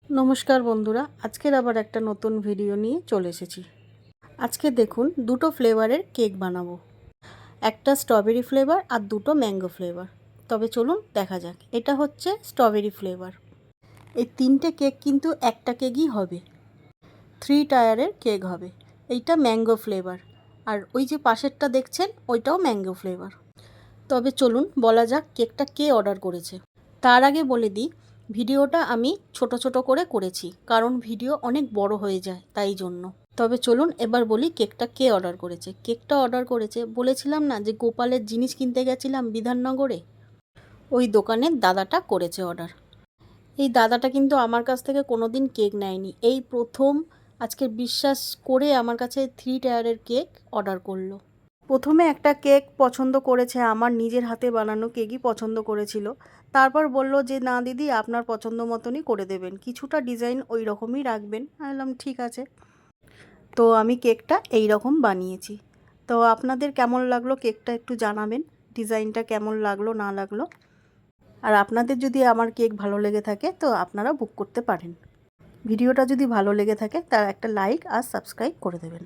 নমস্কার বন্ধুরা, আজকের আবার একটা নতুন ভিডিও নিয়ে চলে এসেছি। আজকে দেখুন দুটো ফ্লেভারের কেক বানাবো, একটা স্ট্রবেরি ফ্লেভার আর দুটো ম্যাঙ্গো ফ্লেভার। তবে চলুন দেখা যাক। এটা হচ্ছে স্ট্রবেরি ফ্লেভার। এই তিনটে কেক কিন্তু একটা কেকই হবে, 3 টায়ারের কেক হবে। এইটা ম্যাঙ্গো ফ্লেভার, আর ওই যে পাশেরটা দেখছেন ওইটাও ম্যাঙ্গো ফ্লেভার। তবে চলুন বলা যাক কেকটা কে অর্ডার করেছে। তার আগে বলে দিই, ভিডিওটা আমি ছোট ছোট করে করেছি, কারণ ভিডিও অনেক বড় হয়ে যায় তাই জন্য। তবে চলুন এবার বলি কেকটা কে অর্ডার করেছে। কেকটা অর্ডার করেছে, বলেছিলাম না যে গোপালের জিনিস কিনতে গেছিলাম বিধাননগরে, ওই দোকানের দাদাটা করেছে অর্ডার। এই দাদাটা কিন্তু আমার কাছ থেকে কোনো দিন কেক নেয়নি, এই প্রথম আজকে বিশ্বাস করে আমার কাছে 3 টায়ারের কেক অর্ডার করলো। প্রথমে একটা কেক পছন্দ করেছে, আমার নিজের হাতে বানানো কেকই পছন্দ করেছিল। তারপর বলল যে না দিদি, আপনার পছন্দ মতনই করে দেবেন, কিছুটা ডিজাইন ওই রকমই রাখবেন। আমি বললাম ঠিক আছে। তো আমি কেকটা এই রকম বানিয়েছি। তো আপনাদের কেমন লাগলো কেকটা একটু জানাবেন, ডিজাইনটা কেমন লাগলো না লাগলো। আর আপনাদের যদি আমার কেক ভালো লেগে থাকে তো আপনারা বুক করতে পারেন। ভিডিওটা যদি ভালো লেগে থাকে তার একটা লাইক আর সাবস্ক্রাইব করে দেবেন।